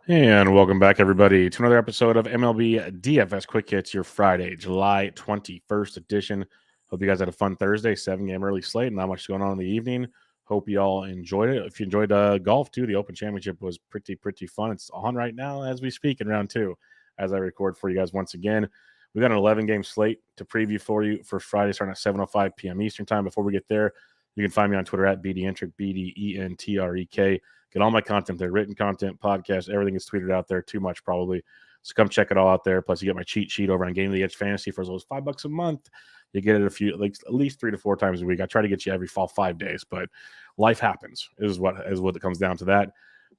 And welcome back, everybody, to another episode of MLB DFS Quick Hits, your Friday, July 21st edition. Hope you guys had a fun Thursday, 7-game early slate, not much going on in the evening. Hope you all enjoyed it. If you enjoyed golf, too, the Open Championship was pretty fun. It's on right now as we speak in round two, as I record for you guys once again. We got an 11-game slate to preview for you for Friday, starting at 7:05 p.m. Eastern Time. Before we get there, you can find me on Twitter at BDentrek, BDENTREK. Get all my content there, written content, podcast, everything is tweeted out there. Too much probably. So come check it all out there. Plus, you get my cheat sheet over on Game of the Edge Fantasy for as low as $5 a month. You get it at least 3 to 4 times a week. I try to get you every fall 5 days, but life happens is what it comes down to that.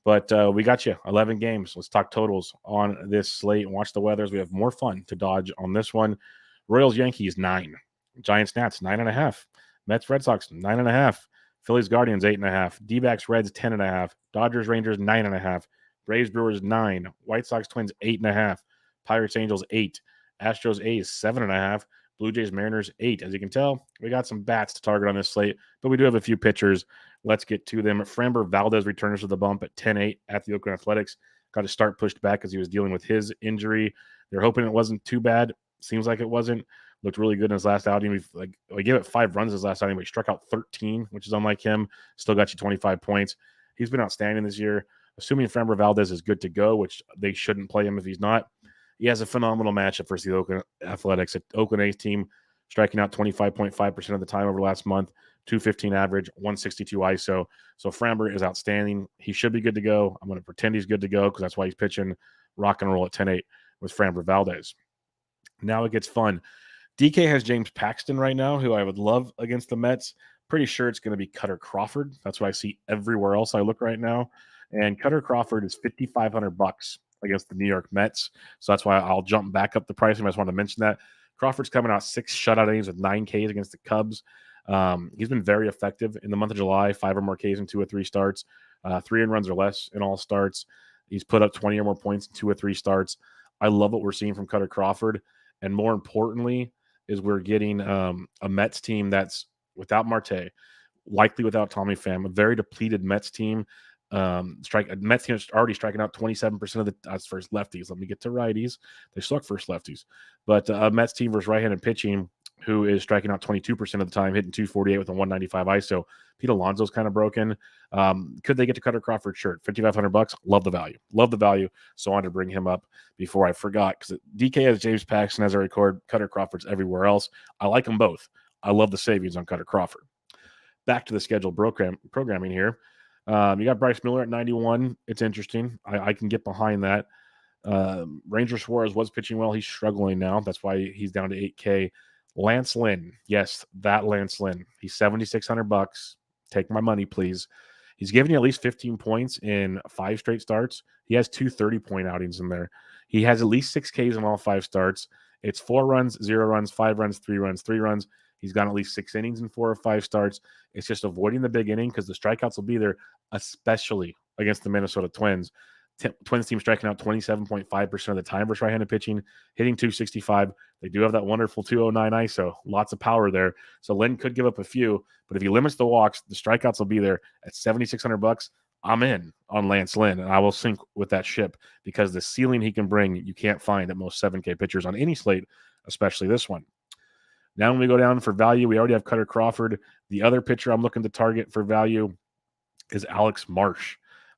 But we got you 11 games. Let's talk totals on this slate and watch the weathers. We have more fun to dodge on this one. Royals Yankees 9, Giants Nats 9.5, Mets Red Sox 9.5. Phillies Guardians 8.5, D-backs Reds 10.5, Dodgers Rangers 9.5, Braves Brewers 9, White Sox Twins 8.5, Pirates Angels 8, Astros A's 7.5, Blue Jays Mariners 8. As you can tell, we got some bats to target on this slate, but we do have a few pitchers. Let's get to them. Framber Valdez returns to the bump at 10-8 at the Oakland Athletics. Got his start pushed back because he was dealing with his injury. They're hoping it wasn't too bad. Seems like it wasn't. Looked really good in his last outing. We gave it 5 runs his last outing, but he struck out 13, which is unlike him. Still got you 25 points. He's been outstanding this year. Assuming Framber Valdez is good to go, which they shouldn't play him if he's not. He has a phenomenal matchup versus the Oakland Athletics. Oakland A's team striking out 25.5% of the time over last month, 215 average, 162 ISO. So Framber is outstanding. He should be good to go. I'm going to pretend he's good to go because that's why he's pitching rock and roll at 10-8 with Framber Valdez. Now it gets fun. DK has James Paxton right now, who I would love against the Mets. Pretty sure it's going to be Cutter Crawford. That's what I see everywhere else I look right now. And Cutter Crawford is $5,500 against the New York Mets. So that's why I'll jump back up the pricing. I just wanted to mention that. Crawford's coming out 6 shutout innings with 9 Ks against the Cubs. He's been very effective in the month of July, 5 or more Ks in 2 or 3 starts, 3 runs or less in all starts. He's put up 20 or more points in 2 or 3 starts. I love what we're seeing from Cutter Crawford. And more importantly, is we're getting a Mets team that's without Marte, likely without Tommy Pham, a very depleted Mets team. Mets team is already striking out 27% of the that's first lefties. Let me get to righties. They suck first lefties. But a Mets team versus right-handed pitching who is striking out 22% of the time, hitting 248 with a 195 ISO. Pete Alonso's kind of broken. Could they get to Cutter Crawford's shirt? $5,500. Love the value. Love the value. So I wanted to bring him up before I forgot because DK has James Paxton as I record. Cutter Crawford's everywhere else. I like them both. I love the savings on Cutter Crawford. Back to the scheduled programming here. You got Bryce Miller at 91. It's interesting. I can get behind that. Ranger Suarez was pitching well. He's struggling now. That's why he's down to 8K. Lance Lynn. Yes, that Lance Lynn. He's $7,600. Take my money, please. He's given you at least 15 points in 5 straight starts. He has 2 30-point outings in there. He has at least 6 Ks in all 5 starts. It's 4 runs, 0 runs, 5 runs, 3 runs, 3 runs. He's gone at least 6 innings in 4 or 5 starts. It's just avoiding the big inning because the strikeouts will be there, especially against the Minnesota Twins. Twins team striking out 27.5% of the time versus right-handed pitching, hitting 265. They do have that wonderful 209 ISO. Lots of power there. So Lynn could give up a few, but if he limits the walks, the strikeouts will be there at $7,600. I'm in on Lance Lynn, and I will sink with that ship because the ceiling he can bring, you can't find at most 7K pitchers on any slate, especially this one. Now when we go down for value, we already have Cutter Crawford. The other pitcher I'm looking to target for value is Alec Marsh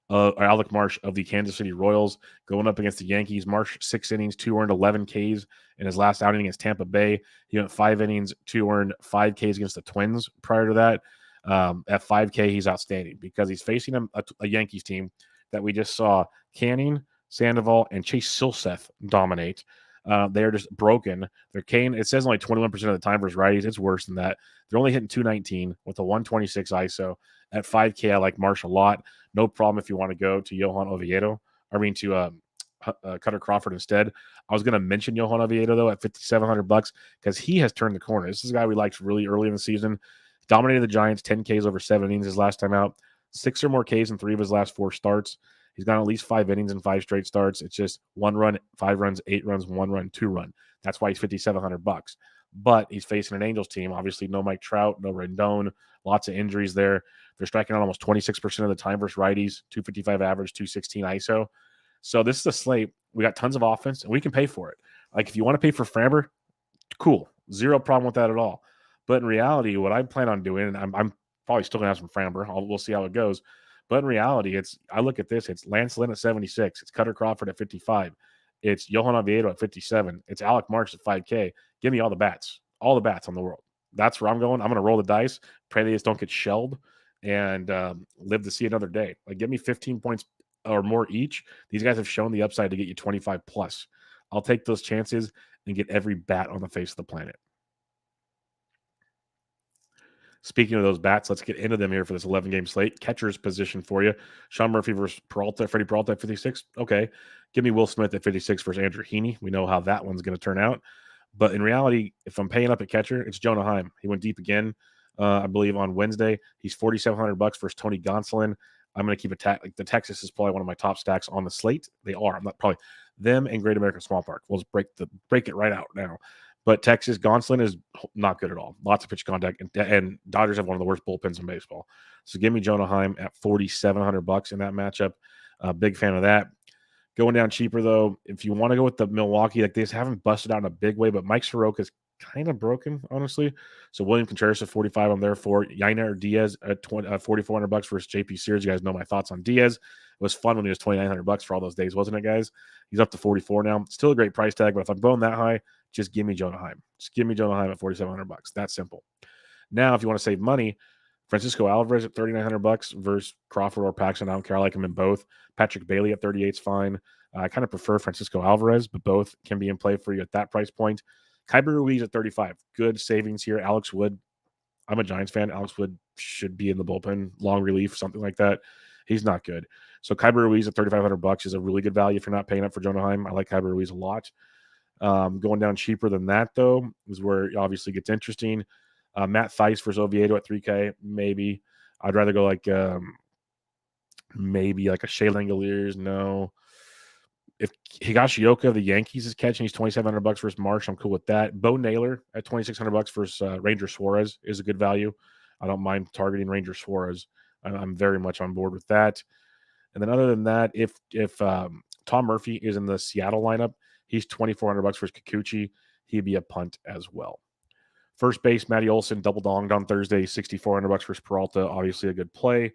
of the Kansas City Royals going up against the Yankees. Marsh, 6 innings, 2 earned, 11 Ks in his last outing against Tampa Bay. He went 5 innings, 2 earned, 5 Ks against the Twins prior to that. At 5K, he's outstanding because he's facing a Yankees team that we just saw Canning, Sandoval, and Chase Silseth dominate. They are just broken. They're Kane. It says only 21% of the time versus righties. It's worse than that. They're only hitting 219 with a 126 ISO. At 5K, I like Marsh a lot. No problem if you want to go to Johan Oviedo. Cutter Crawford instead. I was going to mention Johan Oviedo, though, at $5,700 because he has turned the corner. This is a guy we liked really early in the season. Dominated the Giants, 10 Ks over 7 innings his last time out. 6 or more Ks in 3 of his last 4 starts. He's gone at least 5 innings in 5 straight starts. It's just 1 run, 5 runs, 8 runs, 1 run, 2 run. That's why he's $5,700. But he's facing an Angels team. Obviously, no Mike Trout, no Rendon, lots of injuries there. They're striking out almost 26% of the time versus righties, 255 average, 216 ISO. So this is a slate. We got tons of offense, and we can pay for it. Like if you want to pay for Framber, cool, zero problem with that at all. But in reality, what I plan on doing, and I'm probably still gonna have some Framber. We'll see how it goes. But in reality, I look at this. It's Lance Lynn at 76. It's Cutter Crawford at 55. It's Johan Oviedo at 57. It's Alec Marks at 5K. Give me all the bats on the world. That's where I'm going. I'm going to roll the dice, pray they just don't get shelled, and live to see another day. Like, give me 15 points or more each. These guys have shown the upside to get you 25 plus. I'll take those chances and get every bat on the face of the planet. Speaking of those bats, let's get into them here for this 11-game slate. Catcher's position for you. Sean Murphy versus Peralta. Freddie Peralta at 56. Okay. Give me Will Smith at 56 versus Andrew Heaney. We know how that one's going to turn out. But in reality, if I'm paying up at catcher, it's Jonah Heim. He went deep again, I believe, on Wednesday. He's $4,700 versus Tony Gonsolin. I'm going to keep the Texas is probably one of my top stacks on the slate. They are. I'm not probably them and Great American Small Park. We'll just break it right out now. But Texas, Gonsolin is not good at all. Lots of pitch contact, and Dodgers have one of the worst bullpens in baseball. So give me Jonah Heim at $4,700 in that matchup. Big fan of that. Going down cheaper, though, if you want to go with the Milwaukee, like they just haven't busted out in a big way, but Mike Soroka's kind of broken, honestly. So William Contreras at 45, I'm there for. Yainer Diaz at $4,400 versus JP Sears. You guys know my thoughts on Diaz. It was fun when he was $2,900 for all those days, wasn't it, guys? He's up to 44 now. Still a great price tag, but if I'm going that high, just give me Jonah Heim. Just give me Jonah Heim at $4,700. That's simple. Now, if you want to save money, Francisco Alvarez at $3,900 versus Crawford or Paxton. I don't care. I like him in both. Patrick Bailey at 38 is fine. I kind of prefer Francisco Alvarez, but both can be in play for you at that price point. Kyber Ruiz at 35. Good savings here. Alex Wood. I'm a Giants fan. Alex Wood should be in the bullpen, long relief, something like that. He's not good. So Kyber Ruiz at $3,500 is a really good value if you're not paying up for Jonah Heim. I like Kyber Ruiz a lot. Going down cheaper than that, though, is where it obviously gets interesting. Matt Theis versus Oviedo at 3K, maybe. I'd rather go like maybe like a Shea Langoliers. No. If Higashioka of the Yankees is catching, he's $2,700 versus Marsh. I'm cool with that. Bo Naylor at $2,600 versus Ranger Suarez is a good value. I don't mind targeting Ranger Suarez. I'm very much on board with that. And then other than that, if Tom Murphy is in the Seattle lineup, he's $2,400 versus Kikuchi. He'd be a punt as well. First base, Matty Olson double donged on Thursday, $6,400 versus Peralta. Obviously a good play.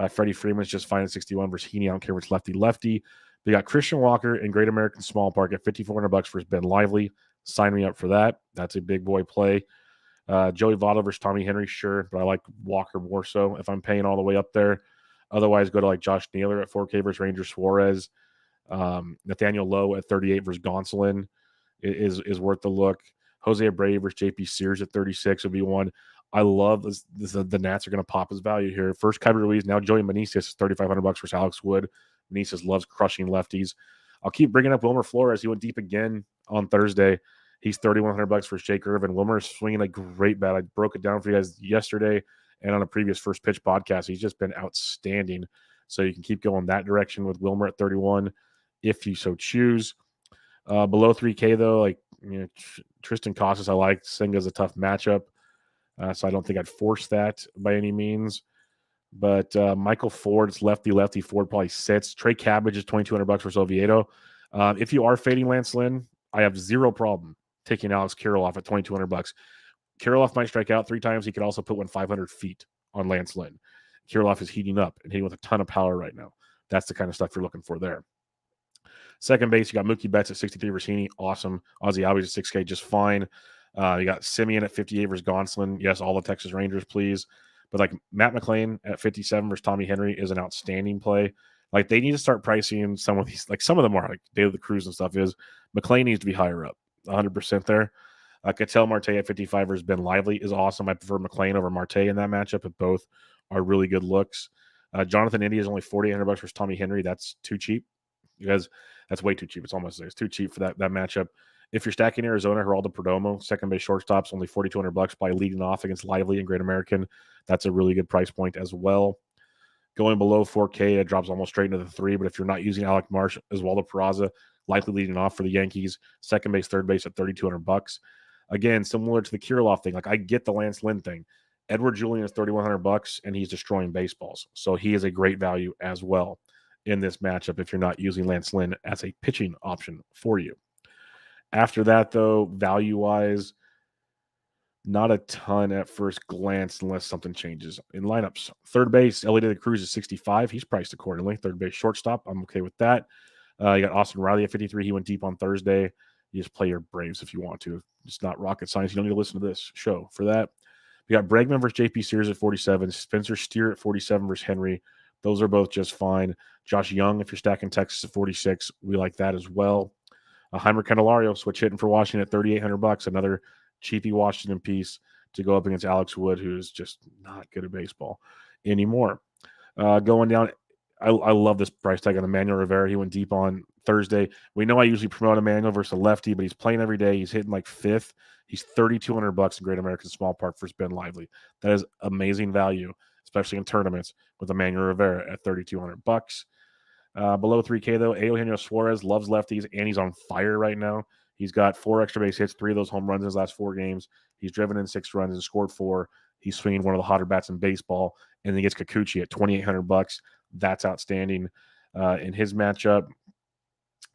Freddie Freeman's just fine at 61 versus Heaney. I don't care if it's lefty. We got Christian Walker in Great American Small Park at $5,400 versus Ben Lively. Sign me up for that. That's a big boy play. Joey Votto versus Tommy Henry, sure, but I like Walker more so if I'm paying all the way up there. Otherwise, go to like Josh Naylor at 4K versus Ranger Suarez. Nathaniel Lowe at 38 versus Gonsolin is worth the look. Jose Abreu versus JP Sears at 36 would be one. I love this. The Nats are going to pop his value here. First, Kyber Ruiz. Now, Joey Meneses, $3,500 versus Alex Wood. Meneses loves crushing lefties. I'll keep bringing up Wilmer Flores. He went deep again on Thursday. He's $3,100 versus Jake Irvin. Wilmer's swinging a great bat. I broke it down for you guys yesterday and on a previous First Pitch podcast. He's just been outstanding. So you can keep going that direction with Wilmer at 31 if you so choose. Below 3K, though, like Tristan Casas, I like. Senga's a tough matchup. So I don't think I'd force that by any means. But Michael Ford, it's lefty. Ford probably sits. Trey Cabbage is $2,200 versus Oviedo. If you are fading Lance Lynn, I have zero problem taking Alex Kirilloff at $2,200. Kirilloff might strike out 3 times. He could also put one 500 feet on Lance Lynn. Kirilloff is heating up and hitting with a ton of power right now. That's the kind of stuff you're looking for there. Second base, you got Mookie Betts at 63 versus Heaney. Awesome. Ozzie Albies at 6K, just fine. You got Simeon at 58 versus Gonsolin. Yes, all the Texas Rangers, please. But like Matt McClain at 57 versus Tommy Henry is an outstanding play. Like they need to start pricing some of these. Like some of them are like Day of the Cruise and stuff is. McClain needs to be higher up, 100% there. Ketel Marte at 55 versus Ben Lively is awesome. I prefer McClain over Marte in that matchup, but both are really good looks. Jonathan India is only $4,800 versus Tommy Henry. That's too cheap. Because that's way too cheap. It's almost there. It's too cheap for that matchup. If you're stacking Arizona, Geraldo Perdomo, second base shortstop's only $4,200 by leading off against Lively and Great American. That's a really good price point as well. Going below 4K, it drops almost straight into the 3. But if you're not using Alec Marsh, Oswaldo Peraza, likely leading off for the Yankees, second base, third base at $3,200. Again, similar to the Kirilloff thing. Like I get the Lance Lynn thing. Edward Julian is $3,100 and he's destroying baseballs. So he is a great value as well. in this matchup if you're not using Lance Lynn as a pitching option for you. After that, though, value-wise, not a ton at first glance unless something changes in lineups. Third base, Ellie De La Cruz is 65. He's priced accordingly. Third base shortstop, I'm okay with that. You got Austin Riley at 53. He went deep on Thursday. You just play your Braves if you want to. It's not rocket science. You don't need to listen to this show for that. We got Bregman versus JP Sears at 47. Spencer Steer at 47 versus Henry. Those are both just fine. Josh Young, if you're stacking Texas at 46, we like that as well. Heimer Candelario, switch hitting for Washington at $3,800. Another cheapy Washington piece to go up against Alex Wood, who's just not good at baseball anymore. Going down, I love this price tag on Emmanuel Rivera. He went deep on Thursday. We know I usually promote Emmanuel versus a lefty, but he's playing every day. He's hitting like fifth. He's $3,200 in Great American Small Park versus Ben Lively. That is amazing value, especially in tournaments with Emmanuel Rivera at $3,200. Below 3K, though, Eugenio Suarez loves lefties, and he's on fire right now. He's got 4 extra base hits, 3 of those home runs in his last 4 games. He's driven in 6 runs and scored 4. He's swinging one of the hotter bats in baseball, and then he gets Kikuchi at $2,800. That's outstanding in his matchup.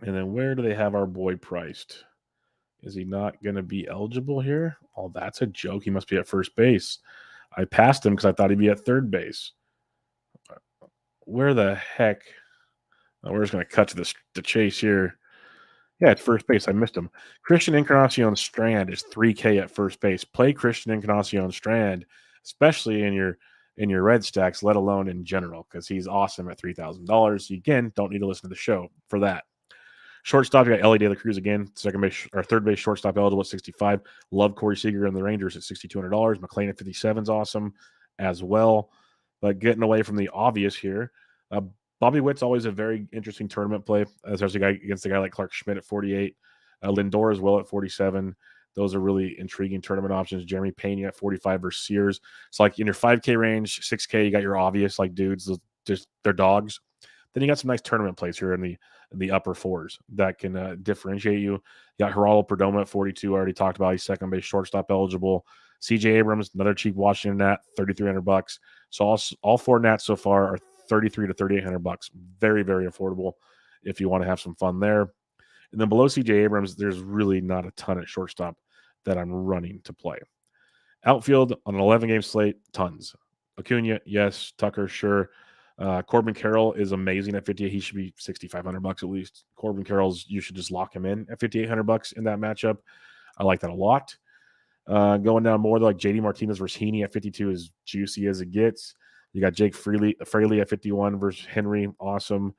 And then where do they have our boy priced? Is he not going to be eligible here? Oh, that's a joke. He must be at first base. I passed him because I thought he'd be at third base. Where the heck? Oh, we're just going to cut to the chase here. Yeah, it's first base. I missed him. Christian Encarnacion Strand is 3K at first base. Play Christian Encarnacion Strand, especially in your red stacks, let alone in general, because he's awesome at $3,000. You, again, don't need to listen to the show for that. Shortstop, you got Ellie De La Cruz again. Second base or third base shortstop eligible at 65. Love Corey Seager and the Rangers at $6,200. McLean at 57 is awesome as well. But getting away from the obvious here, Bobby Witt's always a very interesting tournament play, especially against a guy like Clark Schmidt at 48. Lindor as well at 47. Those are really intriguing tournament options. Jeremy Pena at 45 versus Sears. It's like in your 5K range, 6K, you got your obvious like dudes, just they're dogs. Then you got some nice tournament plays here in the upper fours that can differentiate you. You got Geraldo Perdomo at 42. I already talked about. He's second base shortstop eligible. CJ Abrams, another cheap Washington Nat, $3,300. So all 4 Nats so far are $3,300 to $3,800. Very, very affordable if you want to have some fun there. And then below CJ Abrams, there's really not a ton at shortstop that I'm running to play. Outfield on an 11-game slate, tons. Acuna, yes. Tucker, sure. Corbin Carroll is amazing at 58. He should be $6,500 at least. Corbin Carroll's, you should just lock him in at $5,800 in that matchup. I like that a lot. Going down more like JD Martinez versus Heaney at 52 is juicy as it gets. You got Jake Fraley at 51 versus Henry. Awesome.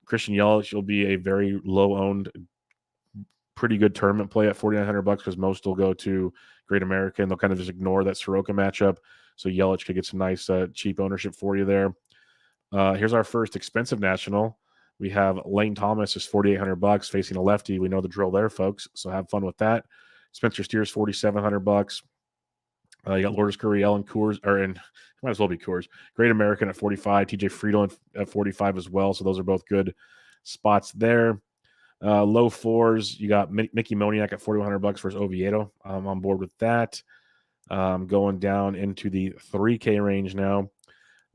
Christian Yelich will be a very low-owned, pretty good tournament play at $4,900 because most will go to Great America and they'll kind of just ignore that Soroka matchup. So Yelich could get some nice cheap ownership for you there. Here's our first expensive national. We have Lane Thomas is $4,800 facing a lefty. We know the drill there, folks. So have fun with that. Spencer Steers $4,700. You got Lourdes Gurriel and Coors, might as well be Coors. Great American at 45. TJ Friedel at 45 as well. So those are both good spots there. Low fours, you got Mickey Moniak at $4,100 versus Oviedo. I'm on board with that. Going down into the 3K range now.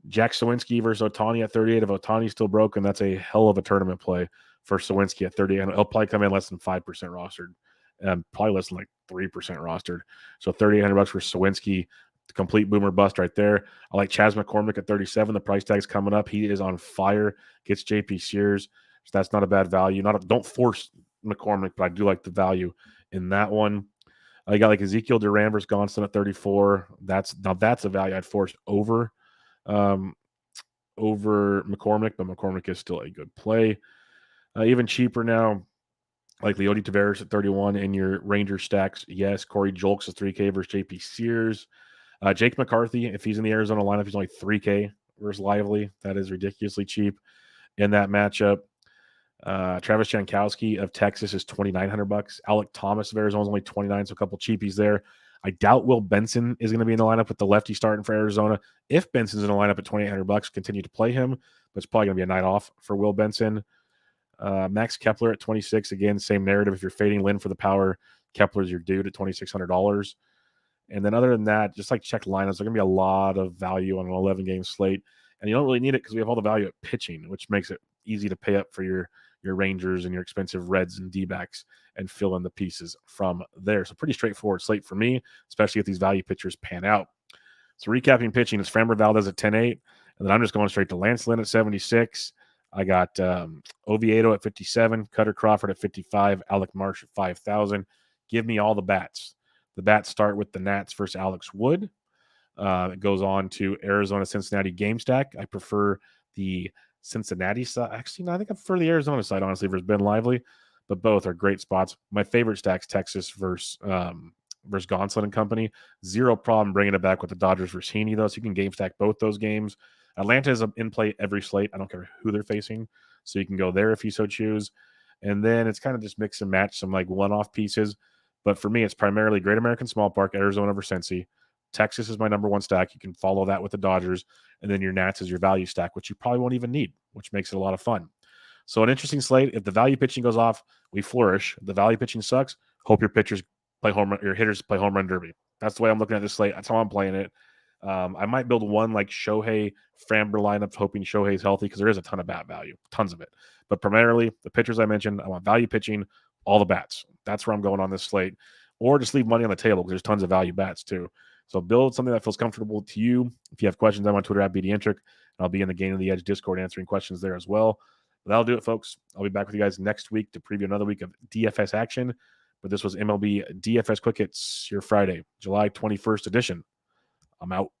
Jack Sawinski versus Ohtani at 38. If Ohtani's still broken, that's a hell of a tournament play for Sawinski at 38. And he'll probably come in less than 5% rostered. Probably less than like 3% rostered. So $3,800 for Sawinski, complete boomer bust right there. I like Chas McCormick at 37. The price tag's coming up. He is on fire. Gets JP Sears. So that's not a bad value. Don't force McCormick, but I do like the value in that one. I got like Ezekiel Duran versus Gonson at 34. That's a value I'd force over McCormick, but McCormick is still a good play. Even cheaper now, like Leody Taveras at 31 in your Ranger stacks. Yes, Corey Julks is 3K versus JP Sears. Jake McCarthy, if he's in the Arizona lineup, he's only 3K versus Lively. That is ridiculously cheap in that matchup. Travis Jankowski of Texas is $2,900. Alec Thomas of Arizona is only 29, so a couple cheapies there. I doubt Will Benson is going to be in the lineup with the lefty starting for Arizona. If Benson's in the lineup at $2,800, continue to play him, but it's probably going to be a night off for Will Benson. Max Kepler at 26. Again, same narrative. If you're fading Lynn for the power, Kepler's your dude at $2,600. And then other than that, just like check lineups, there's going to be a lot of value on an 11-game slate. And you don't really need it because we have all the value at pitching, which makes it easy to pay up for your Rangers and your expensive Reds and D-backs and fill in the pieces from there. So pretty straightforward slate for me, especially if these value pitchers pan out. So recapping pitching, it's Framber Valdez at 10-8, and then I'm just going straight to Lance Lynn at 76. I got Oviedo at 57, Cutter Crawford at 55, Alec Marsh at 5,000. Give me all the bats. The bats start with the Nats versus Alex Wood. It goes on to Arizona-Cincinnati game stack. I prefer the Cincinnati side. Actually, no, I think I prefer the Arizona side, honestly, versus Ben Lively, but both are great spots. My favorite stack's Texas versus Gonsolin and company. Zero problem bringing it back with the Dodgers versus Heaney, though, so you can game stack both those games. Atlanta is in play every slate. I don't care who they're facing, so you can go there if you so choose. And then it's kind of just mix and match some like one-off pieces. But for me, it's primarily Great American Small Park, Arizona versus Cincy. Texas is my number one stack. You can follow that with the Dodgers. And then your Nats is your value stack, which you probably won't even need, which makes it a lot of fun. So an interesting slate. If the value pitching goes off, we flourish. If the value pitching sucks, hope your pitchers play home run, your hitters play home run derby. That's the way I'm looking at this slate. That's how I'm playing it. I might build one like Shohei Framber lineup, hoping Shohei's healthy because there is a ton of bat value, tons of it. But primarily, the pitchers I mentioned, I want value pitching, all the bats. That's where I'm going on this slate. Or just leave money on the table because there's tons of value bats too. So build something that feels comfortable to you. If you have questions, I'm on Twitter at BDintric, and I'll be in the Game of the Edge Discord answering questions there as well. But that'll do it, folks. I'll be back with you guys next week to preview another week of DFS action. But this was MLB DFS Quick Hits, your Friday, July 21st edition. I'm out.